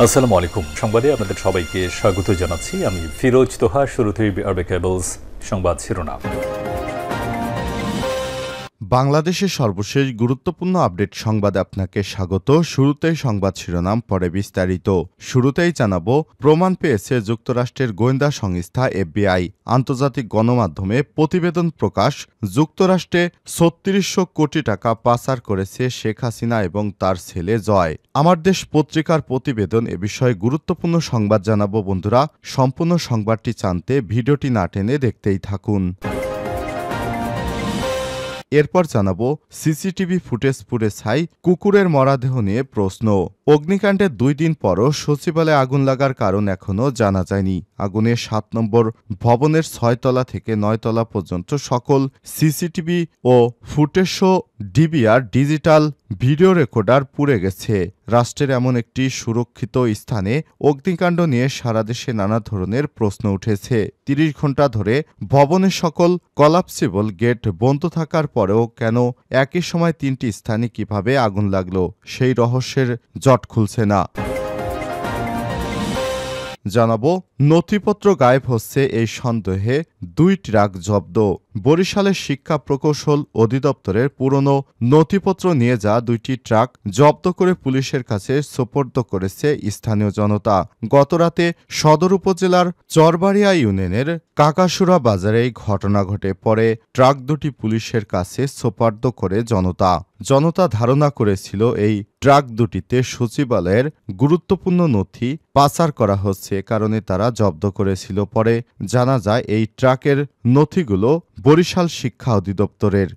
আসসালামু আলাইকুম। সংবাদে আপনাদের সবাইকে স্বাগত জানাচ্ছি। আমি ফিরোজ তোহা। শুরুতেই আরবে কেবলস সংবাদ শিরোনাম। বাংলাদেশের সর্বশেষ গুরুত্বপূর্ণ আপডেট সংবাদে আপনাকে স্বাগত। শুরুতেই সংবাদ শিরোনাম, পরে বিস্তারিত। শুরুতেই জানাবো, প্রমাণ পেয়েছে যুক্তরাষ্ট্রের গোয়েন্দা সংস্থা এফবিআই। আন্তর্জাতিক গণমাধ্যমে প্রতিবেদন প্রকাশ। যুক্তরাষ্ট্রে ৩৬০০ কোটি টাকা পাচার করেছে শেখ হাসিনা এবং তার ছেলে জয়। আমার দেশ পত্রিকার প্রতিবেদন। এ বিষয়ে গুরুত্বপূর্ণ সংবাদ জানাবো বন্ধুরা। সম্পূর্ণ সংবাদটি জানতে ভিডিওটি না টেনে দেখতেই থাকুন। এরপর জানাবো, সিসিটিভি ফুটেজ পুড়ে ছাই, কুকুরের মরাদেহ নিয়ে প্রশ্ন। অগ্নিকাণ্ডের ২ দিন পরও সচিবালয়ে আগুন লাগার কারণ এখনও জানা যায়নি। আগুনে ৭ নম্বর ভবনের ৬ তলা থেকে ৯ তলা পর্যন্ত সকল সিসিটিভি ও ফুটেজসহ ডিবিআর ডিজিটাল ভিডিও রেকর্ডার পুড়ে গেছে। রাষ্ট্রের এমন একটি সুরক্ষিত স্থানে অগ্নিকাণ্ড নিয়ে সারা দেশে নানা ধরনের প্রশ্ন উঠেছে। ৩০ ঘণ্টা ধরে ভবনের সকল কলাপসিবল গেট বন্ধ থাকার পরেও কেন একই সময় ৩টি স্থানে কিভাবে আগুন লাগলো, সেই রহস্যের জট খুলছে না। জানাবো, নথিপত্র গায়েব হচ্ছে এই সন্দেহে ২ ট্রাক জব্দ। বরিশালের শিক্ষা প্রকৌশল অধিদপ্তরের পুরনো নথিপত্র নিয়ে যাওয়া ২টি ট্রাক জব্দ করে পুলিশের কাছে সোপর্দ করেছে স্থানীয় জনতা। গতরাতে সদর উপজেলার চরবাড়িয়া ইউনিয়নের কাকাসুরা বাজারে এই ঘটনা ঘটে। পরে ট্রাক দুটি পুলিশের কাছে সোপর্দ করে জনতা ধারণা করেছিল এই ট্রাক দুটিতে সচিবালয়ের গুরুত্বপূর্ণ নথি পাচার করা হচ্ছে, কারণে তারা জব্দ করেছিল। পরে জানা যায় এই ট্রাকের নথিগুলো বরিশাল শিক্ষা অধিদপ্তরের।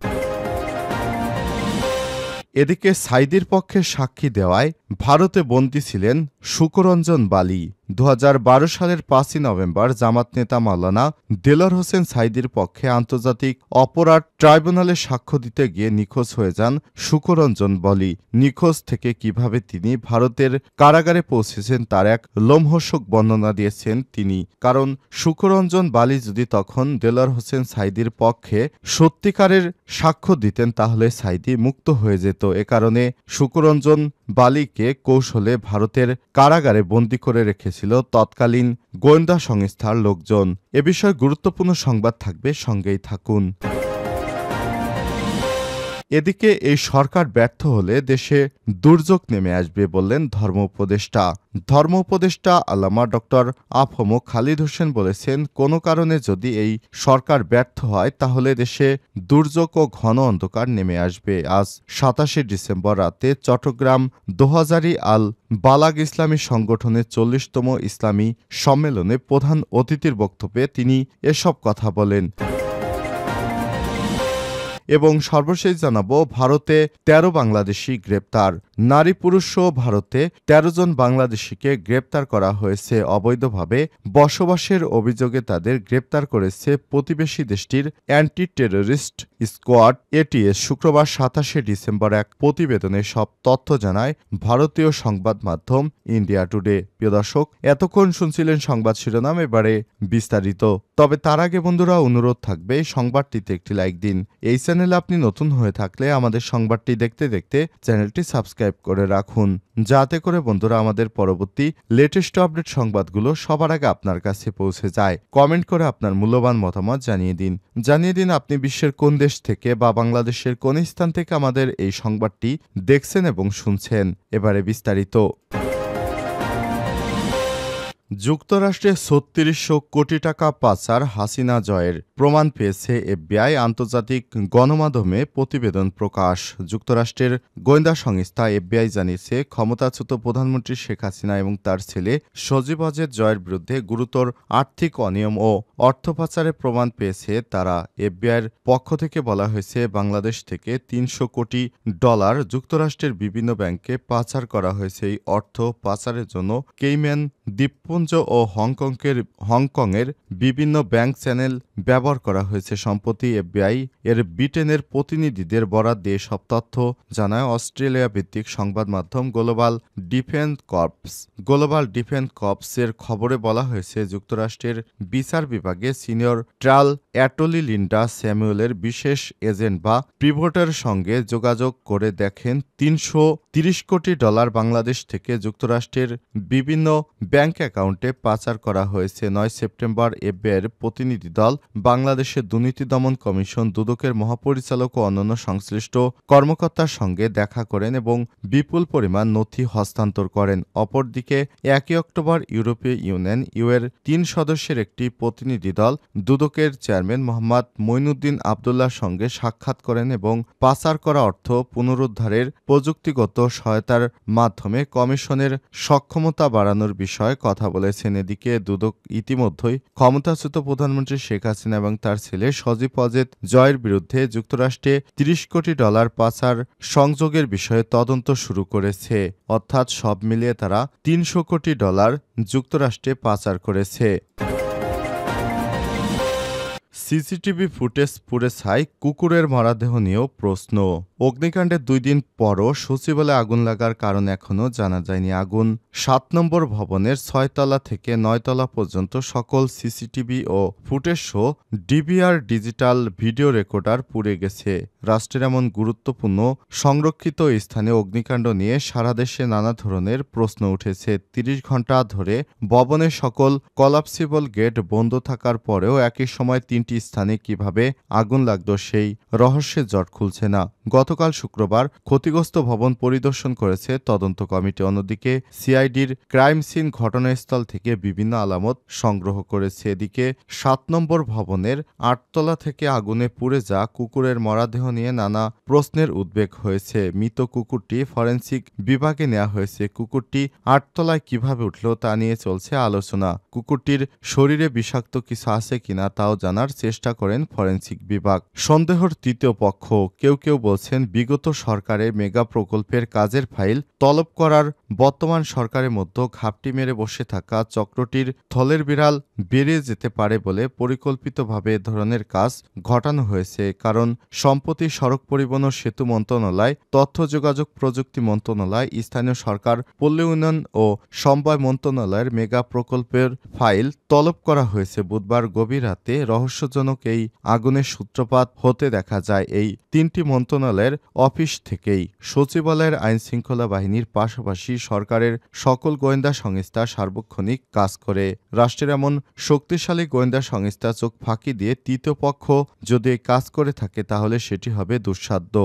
এদিকে সাঈদীর পক্ষে সাক্ষী দেওয়ায় ভারতে বন্দী ছিলেন শুকরঞ্জন বালী। ২০১২ সালের ৫ই নভেম্বর জামাত নেতা মাওলানা দেলোয়ার হোসেন সাঈদীর পক্ষে আন্তর্জাতিক অপরাধ ট্রাইব্যুনালে সাক্ষ্য দিতে গিয়ে নিখোঁজ হয়ে যান শুকরঞ্জন বালী। নিখোঁজ থেকে কিভাবে তিনি ভারতের কারাগারে পৌঁছেছেন তার এক লোমহর্ষক বর্ণনা দিয়েছেন তিনি। কারণ শুকরঞ্জন বালী যদি তখন দেলোয়ার হোসেন সাঈদীর পক্ষে সত্যিকারের সাক্ষ্য দিতেন তাহলে সাঈদী মুক্ত হয়ে যেত। এ কারণে শুকরঞ্জন বালীকে কৌশলে ভারতের কারাগারে বন্দী করে রেখেছিল তৎকালীন গোয়েন্দা সংস্থার লোকজন। এ বিষয়ে গুরুত্বপূর্ণ সংবাদ থাকবে, সঙ্গেই থাকুন। এদিকে এই সরকার ব্যর্থ হলে দেশে দুর্যোগ নেমে আসবে বললেন ধর্ম উপদেষ্টা আল্লামা ডক্টর আফম খালিদ হোসেন বলেছেন, কোনো কারণে যদি এই সরকার ব্যর্থ হয় তাহলে দেশে দুর্যোগ ও ঘন অন্ধকার নেমে আসবে। আজ ২৭ ডিসেম্বর রাতে চট্টগ্রাম দোহাজারী আল বালাগ ইসলামী সংগঠনের ৪০তম ইসলামী সম্মেলনে প্রধান অতিথির বক্তব্যে তিনি এসব কথা বলেন। এবং সর্বশেষ জানাবো, ভারতে ১৩ বাংলাদেশি গ্রেপ্তার। নারী পুরুষ সহ ভারতে ১৩ জন বাংলাদেশিকে গ্রেপ্তার করা হয়েছে। অবৈধভাবে বসবাসের অভিযোগে তাদের গ্রেপ্তার করেছে প্রতিবেশী দেশটির অ্যান্টি টেররিস্ট স্কোয়াড এটিএস। শুক্রবার ২৭ ডিসেম্বর এক প্রতিবেদনে সব তথ্য জানায় ভারতীয় সংবাদ মাধ্যম ইন্ডিয়া টুডে। প্রিয় দর্শক, এতক্ষণ শুনছিলেন সংবাদ শিরোনাম, এবারে বিস্তারিত। তবে তার আগে বন্ধুরা অনুরোধ থাকবে, সংবাদটিতে একটি লাইক দিন। এই চ্যানেলে আপনি নতুন হয়ে থাকলে আমাদের সংবাদটি দেখতে দেখতে চ্যানেলটি সাবস্ক্রাইব করে রাখুন, যাতে করে বন্ধুরা আমাদের পরবর্তী লেটেস্ট আপডেট সংবাদগুলো সবার আগে আপনার কাছে পৌঁছে যায়। কমেন্ট করে আপনার মূল্যবান মতামত জানিয়ে দিন আপনি বিশ্বের কোন দেশ থেকে বা বাংলাদেশের কোন স্থান থেকে আমাদের এই সংবাদটি দেখছেন এবং শুনছেন। এবারে বিস্তারিত। যুক্তরাষ্ট্রে ৩৬০০ কোটি টাকা পাচার হাসিনা জয়ের প্রমাণ পেয়েছে এফবিআই। আন্তর্জাতিক গণমাধ্যমে প্রতিবেদন প্রকাশ। যুক্তরাষ্ট্রের গোয়েন্দা সংস্থা এফবিআই জানিয়েছে, ক্ষমতাচ্যুত প্রধানমন্ত্রী শেখ হাসিনা এবং তার ছেলে সজীব ওয়াজেদ জয়ের বিরুদ্ধে গুরুতর আর্থিক অনিয়ম ও অর্থ পাচারের প্রমাণ পেয়েছে তারা। এফবিআইয়ের পক্ষ থেকে বলা হয়েছে, বাংলাদেশ থেকে $৩০০ কোটি যুক্তরাষ্ট্রের বিভিন্ন ব্যাংকে পাচার করা হয়েছে। এই অর্থ পাচারের জন্য কেইম্যান দ্বীপপুঞ্জ ও হংকংয়ের বিভিন্ন ব্যাংক চ্যানেল ব্যবহার করা হয়েছে। সম্প্রতি এফবিআই এর ব্রিটেনের প্রতিনিধিদের বরাত দিয়ে সব তথ্য জানায় অস্ট্রেলিয়া ভিত্তিক সংবাদ মাধ্যম গ্লোবাল ডিফেন্স কর্পসের খবরে বলা হয়েছে, যুক্তরাষ্ট্রের বিচার বিভাগে সিনিয়র ট্রায়াল অ্যাটর্নি লিন্ডা স্যামুয়েলের বিশেষ এজেন্ট বা পিভটের সঙ্গে যোগাযোগ করে দেখেন $330 কোটি বাংলাদেশ থেকে যুক্তরাষ্ট্রের বিভিন্ন ব্যাংক অ্যাকাউন্টে পাচার করা হয়েছে। 9 সেপ্টেম্বর এফবিআইয়ের প্রতিনিধি দল বাংলাদেশের দুর্নীতি দমন কমিশন দুদকের মহাপরিচালক ও অন্যান্য সংশ্লিষ্ট কর্মকর্তার সঙ্গে দেখা করেন এবং বিপুল পরিমাণ নথি হস্তান্তর করেন। অপরদিকে 1 অক্টোবর ইউরোপীয় ইউনিয়ন এর 3 সদস্যের একটি প্রতিনিধি দল দুদকের চেয়ারম্যান মোহাম্মদ মঈনুদ্দিন আবদুল্লাহর সঙ্গে সাক্ষাৎ করেন এবং পাচার করা অর্থ পুনরুদ্ধারের প্রযুক্তিগত সহায়তার মাধ্যমে কমিশনের সক্ষমতা বাড়ানোর বিষয়ে কথা বলেছেন। এদিকে দুদক ইতিমধ্যেই ক্ষমতাচ্যুত প্রধানমন্ত্রী শেখ হাসিনা এবং তার ছেলে সজীব ওয়াজেদ জয়ের বিরুদ্ধে যুক্তরাষ্ট্রে $30 কোটি পাচার সংযোগের বিষয়ে তদন্ত শুরু করেছে। অর্থাৎ সব মিলিয়ে তারা $300 কোটি যুক্তরাষ্ট্রে পাচার করেছে। সিসিটিভি ফুটেজ পুড়ে ছাই, কুকুরের মরদেহ নিয়েও প্রশ্ন। অগ্নিকাণ্ডের 2 দিন পরও সচিবালয়ে আগুন লাগার কারণ এখনও জানা যায়নি। আগুন 7 নম্বর ভবনের 6 তলা থেকে 9 তলা পর্যন্ত সকল সিসিটিভি ও ফুটেজ সহ ডিভিআর ডিজিটাল ভিডিও রেকর্ডার পুড়ে গেছে। রাষ্ট্রের এমন গুরুত্বপূর্ণ সংরক্ষিত স্থানে অগ্নিকাণ্ড নিয়ে সারা দেশে নানা ধরনের প্রশ্ন উঠেছে। 30 ঘণ্টা ধরে ভবনের সকল কলাপসিবল গেট বন্ধ থাকার পরেও একই সময় 3টি স্থানে কিভাবে আগুন লাগল সেই রহস্যের জট খুলছে না। গতকাল শুক্রবার ক্ষতিগ্রস্ত ভবন পরিদর্শন করেছে তদন্ত কমিটি। অন্যদিকে সিআইডির ক্রাইম সিন ঘটনাস্থল থেকে বিভিন্ন আলামত সংগ্রহ করেছে। এদিকে 7 নম্বর ভবনের 8 তলা থেকে আগুনে পুড়ে যাওয়া কুকুরের মরদেহ নিয়ে নানা প্রশ্নের উদ্বেগ হয়েছে। মৃত কুকুরটি ফরেনসিক বিভাগে নেওয়া হয়েছে। কুকুরটি 8 তলায় কিভাবে উঠল তা নিয়ে চলছে আলোচনা। কুকুরটির শরীরে বিষাক্ত কিছু আছে কিনা তাও জানার চেষ্টা করেন ফরেনসিক বিভাগ। সন্দেহর তৃতীয় পক্ষ কেউ বলছেন, বিগত সরকারের মেগা প্রকল্পের কাজের ফাইল তলব করার বর্তমান সরকারের মধ্যে ঘাপটি মেরে বসে থাকা চক্রটির থলের বিড়াল বেরিয়ে যেতে পারে বলে পরিকল্পিতভাবে এ ধরনের কাজ ঘটানো হয়েছে। কারণ সম্প্রতি সড়ক পরিবহন ও সেতু মন্ত্রণালয়, তথ্য যোগাযোগ প্রযুক্তি মন্ত্রণালয়, স্থানীয় সরকার, পল্লী উন্নয়ন ও সমবায় মন্ত্রণালয়ের মেগা প্রকল্পের ফাইল তলব করা হয়েছে। বুধবার গভীর রাতে রহস্যজনক এই আগুনের সূত্রপাত হতে দেখা যায় এই 3টি মন্ত্রণালয়ের অফিস থেকেই। সচিবালয়ের আইনশৃঙ্খলা বাহিনীর পাশাপাশি সরকারের সকল গোয়েন্দা সংস্থা সার্বক্ষণিক কাজ করে। রাষ্ট্রের এমন শক্তিশালী গোয়েন্দা সংস্থা চোখ ফাঁকি দিয়ে তৃতীয় পক্ষ যদি কাজ করে থাকে তাহলে সেটি হবে দুঃসাধ্য।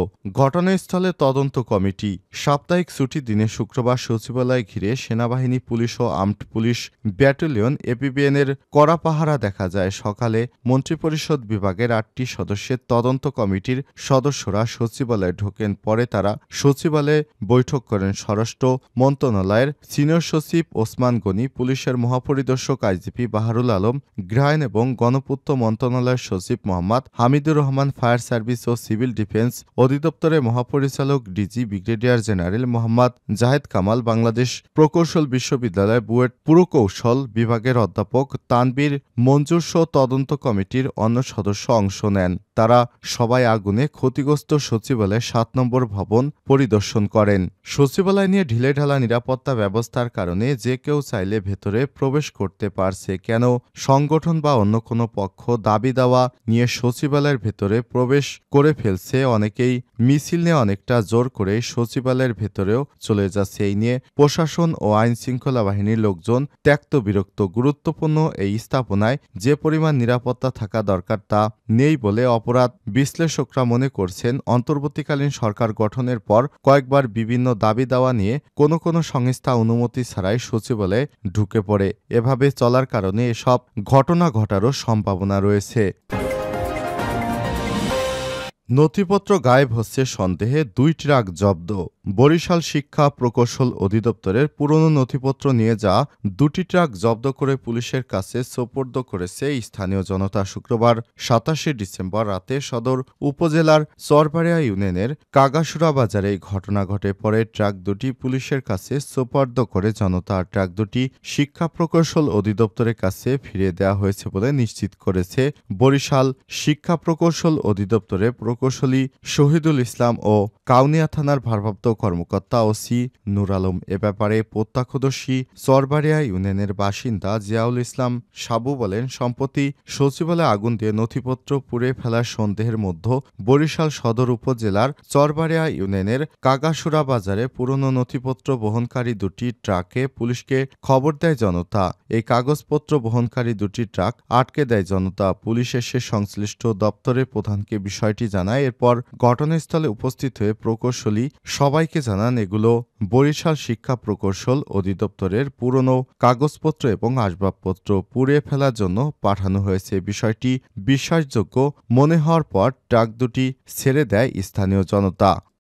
ঘটনাস্থলে তদন্ত কমিটি। সাপ্তাহিক ছুটির দিনে শুক্রবার সচিবালয় ঘিরে সেনাবাহিনী, পুলিশ ও আর্মড পুলিশ ব্যাটালিয়ন এপিবিএনের কড়া পাহারা দেখা যায়। সকালে মন্ত্রিপরিষদ বিভাগের 8টি সদস্যের তদন্ত কমিটির সদস্যরা সচিবালয়ে ঢোকেন। পরে তারা সচিবালয়ে বৈঠক করেন। স্বরাষ্ট্র মন্ত্রণালয়ের সিনিয়র সচিব ওসমান গনি, পুলিশের মহাপরিদর্শক আইজিপি বাহারুল আলম, গৃহায়ন এবং গণপূর্ত মন্ত্রণালয়ের সচিব মোহাম্মদ হামিদুর রহমান, ফায়ার সার্ভিস ও সিভিল ডিফেন্স অধিদপ্তরের মহাপরিচালক DG brigadier general Mohammad Jahed Kamal, Bangladesh প্রকৌশল বিশ্ববিদ্যালয় বুয়েট পুরকৌশল বিভাগের অধ্যাপক তানবীর মঞ্জুর সহ তদন্ত কমিটির অন্য সদস্য অংশ নেন। তারা সবাই আগুনে ক্ষতিগ্রস্ত সচিবালয়ের 7 নম্বর ভবন পরিদর্শন করেন। সচিবালয় নিয়ে ঢিলেঢালা নিরাপত্তা ব্যবস্থার কারণে যে কেউ চাইলে ভেতরে প্রবেশ করতে পারছে। কেন সংগঠন বা অন্য কোনো পক্ষ দাবি দাওয়া নিয়ে সচিবালয়ের ভেতরে প্রবেশ করে ফেলছে। অনেকেই মিছিল নিয়ে অনেকটা জোর করে সচিবালয়ের ভেতরেও চলে যাচ্ছে। এই নিয়ে প্রশাসন ও আইন শৃঙ্খলা বাহিনীর লোকজন ত্যক্ত বিরক্ত। গুরুত্বপূর্ণ এই স্থাপনায় যে পরিমাণ নিরাপত্তা থাকা দরকার তা নেই বলে অপরাধ বিশ্লেষকরা মনে করছেন। অন্তর্বর্তীকালীন সরকার গঠনের পর কয়েকবার বিভিন্ন দাবি দাওয়া নিয়ে কোনো সংস্থা অনুমতি ছাড়াই সচিবালয়ে ঢুকে পড়ে। এভাবে চলার কারণে এসব ঘটনা ঘটারও সম্ভাবনা রয়েছে। নথিপত্র গায়েব হচ্ছে সন্দেহে 2 ট্রাক জব্দ। বরিশাল শিক্ষা প্রকৌশল অধিদপ্তরের পুরনো নথিপত্র নিয়ে যাওয়া 2টি ট্রাক জব্দ করে পুলিশের কাছে সোপর্দ করেছে স্থানীয় জনতা। শুক্রবার 27 ডিসেম্বর রাতে সদর উপজেলার চরবাড়িয়া ইউনিয়নের কাগাসুরা বাজারে এই ঘটনা ঘটে। পরে ট্রাক দুটি পুলিশের কাছে সোপর্দ করে জনতা। ট্রাক দুটি শিক্ষা প্রকৌশল অধিদপ্তরের কাছে ফিরিয়ে দেওয়া হয়েছে বলে নিশ্চিত করেছে বরিশাল শিক্ষা প্রকৌশল অধিদপ্তরের প্রকৌশলী শহীদুল ইসলাম ও কাউনিয়া থানার ভারপ্রাপ্ত কর্মকর্তা ওসি নূর আলম। এ ব্যাপারে প্রত্যক্ষদর্শী চরবাড়িয়া ইউনিয়নের বাসিন্দা জিয়াউল ইসলাম সাবু বলেন, সম্প্রতি সচিবালয়ে আগুন দিয়ে নথিপত্র পুড়ে ফেলার সন্দেহের মধ্যে বরিশাল সদর উপজেলার চরবাড়িয়া ইউনিয়নের কাগাসুরা বাজারে পুরনো নথিপত্র বহনকারী দুটি ট্রাকে পুলিশকে খবর দেয় জনতা। এই কাগজপত্র বহনকারী দুটি ট্রাক আটকে দেয় জনতা। পুলিশ এসে সংশ্লিষ্ট দপ্তরের প্রধানকে বিষয়টি জানায়। এরপর ঘটনাস্থলে উপস্থিত হয়ে প্রকৌশলী সবাইকে জানান এগুলো বরিশাল শিক্ষা প্রকৌশল অধিদপ্তরের পুরনো কাগজপত্র এবং আসবাবপত্র পুড়ে ফেলার জন্য পাঠানো হয়েছে। বিষয়টি বিশ্বাসযোগ্য মনে হওয়ার পর ট্রাক দুটি ছেড়ে দেয় স্থানীয় জনতা।